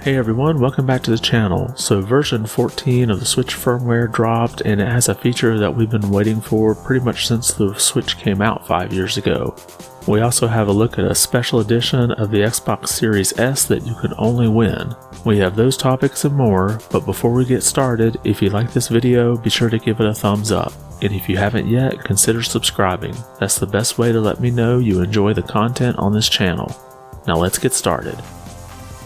Hey everyone, welcome back to the channel. So version 14 of the Switch firmware dropped, and it has a feature that we've been waiting for pretty much since the Switch came out 5 years ago. We also have a look at a special edition of the Xbox Series S that you can only win. We have those topics and more, but before we get started, if you like this video, be sure to give it a thumbs up. And if you haven't yet, consider subscribing. That's the best way to let me know you enjoy the content on this channel. Now let's get started.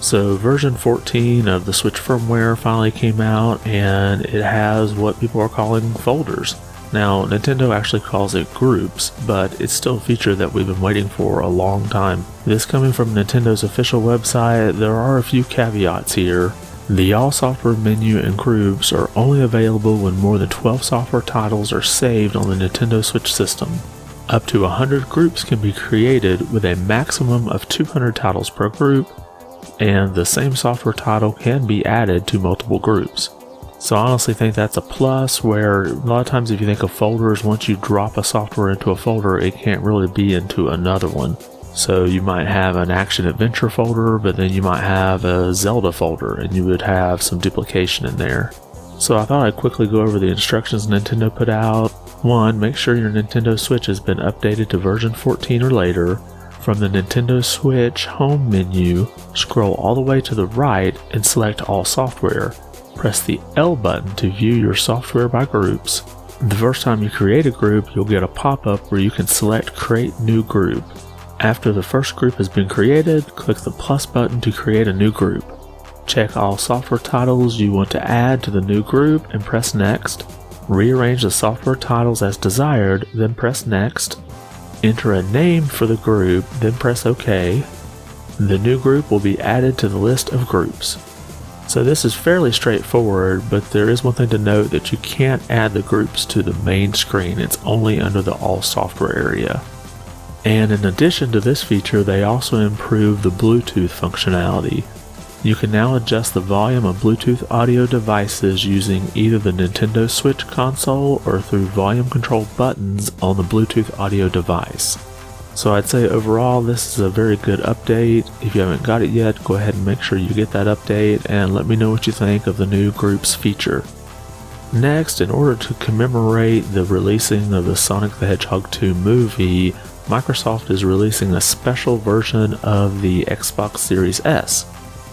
So version 14 of the Switch firmware finally came out, and it has what people are calling folders. Now Nintendo actually calls it groups, but it's still a feature that we've been waiting for a long time. This coming from Nintendo's official website, there are a few caveats here. The All Software menu and groups are only available when more than 12 software titles are saved on the Nintendo Switch system. Up to 100 groups can be created with a maximum of 200 titles per group, and the same software title can be added to multiple groups. So I honestly think that's a plus, where a lot of times if you think of folders, once you drop a software into a folder, it can't really be into another one. So you might have an action adventure folder, but then you might have a Zelda folder, and you would have some duplication in there. So I thought I'd quickly go over the instructions Nintendo put out. 1. Make sure your Nintendo Switch has been updated to version 14 or later. From the Nintendo Switch home menu, scroll all the way to the right and select All Software. Press the L button to view your software by groups. The first time you create a group, you'll get a pop-up where you can select Create New Group. After the first group has been created, click the plus button to create a new group. Check all software titles you want to add to the new group and press Next. Rearrange the software titles as desired, then press Next. Enter a name for the group, then press OK. The new group will be added to the list of groups. So this is fairly straightforward, but there is one thing to note, that you can't add the groups to the main screen. It's only under the All Software area. And in addition to this feature, they also improved the Bluetooth functionality. You can now adjust the volume of Bluetooth audio devices using either the Nintendo Switch console or through volume control buttons on the Bluetooth audio device. So I'd say overall this is a very good update. If you haven't got it yet, go ahead and make sure you get that update and let me know what you think of the new groups feature. Next, in order to commemorate the releasing of the Sonic the Hedgehog 2 movie, Microsoft is releasing a special version of the Xbox Series S.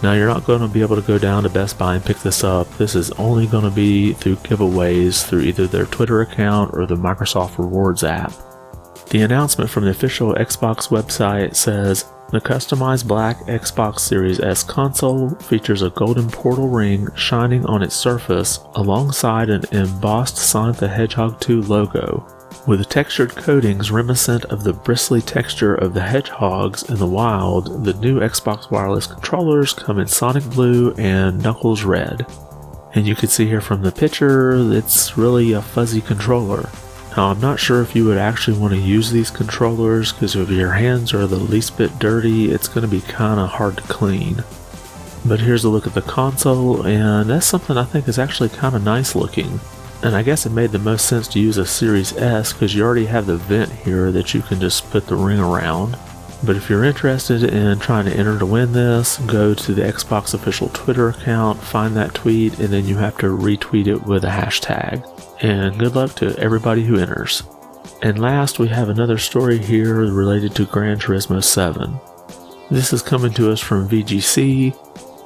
Now you're not going to be able to go down to Best Buy and pick this up. This is only going to be through giveaways through either their Twitter account or the Microsoft Rewards app. The announcement from the official Xbox website says, the customized black Xbox Series S console features a golden portal ring shining on its surface alongside an embossed Sonic the Hedgehog 2 logo. With textured coatings reminiscent of the bristly texture of the hedgehogs in the wild, the new Xbox wireless controllers come in Sonic Blue and Knuckles Red. And you can see here from the picture, it's really a fuzzy controller. Now I'm not sure if you would actually want to use these controllers, because if your hands are the least bit dirty, it's going to be kind of hard to clean. But here's a look at the console, and that's something I think is actually kind of nice looking. And I guess it made the most sense to use a Series S because you already have the vent here that you can just put the ring around. But if you're interested in trying to enter to win this, go to the Xbox official Twitter account, find that tweet, and then you have to retweet it with a hashtag. And good luck to everybody who enters. And last, we have another story here related to Gran Turismo 7. This is coming to us from VGC.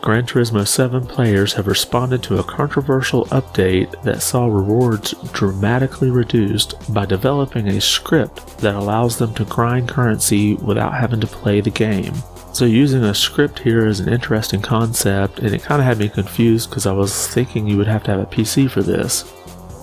Gran Turismo 7 players have responded to a controversial update that saw rewards dramatically reduced by developing a script that allows them to grind currency without having to play the game. So using a script here is an interesting concept, and it kind of had me confused because I was thinking you would have to have a PC for this.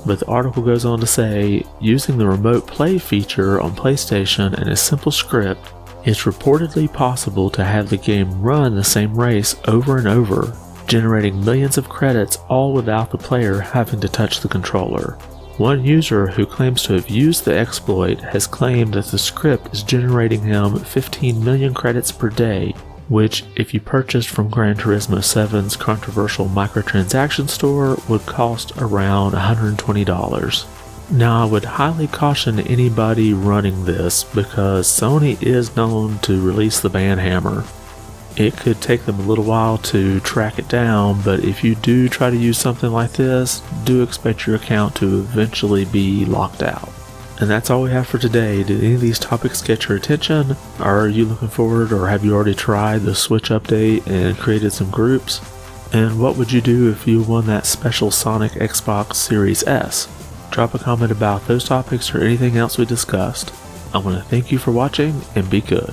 But the article goes on to say, using the remote play feature on PlayStation and a simple script, it's reportedly possible to have the game run the same race over and over, generating millions of credits all without the player having to touch the controller. One user who claims to have used the exploit has claimed that the script is generating him 15 million credits per day, which, if you purchased from Gran Turismo 7's controversial microtransaction store, would cost around $120. Now I would highly caution anybody running this because Sony is known to release the ban hammer. It could take them a little while to track it down, but if you do try to use something like this, do expect your account to eventually be locked out. And that's all we have for today. Did any of these topics get your attention? Are you looking forward, or have you already tried the Switch update and created some groups? And what would you do if you won that special Sonic Xbox Series S? Drop a comment about those topics or anything else we discussed. I want to thank you for watching, and be good.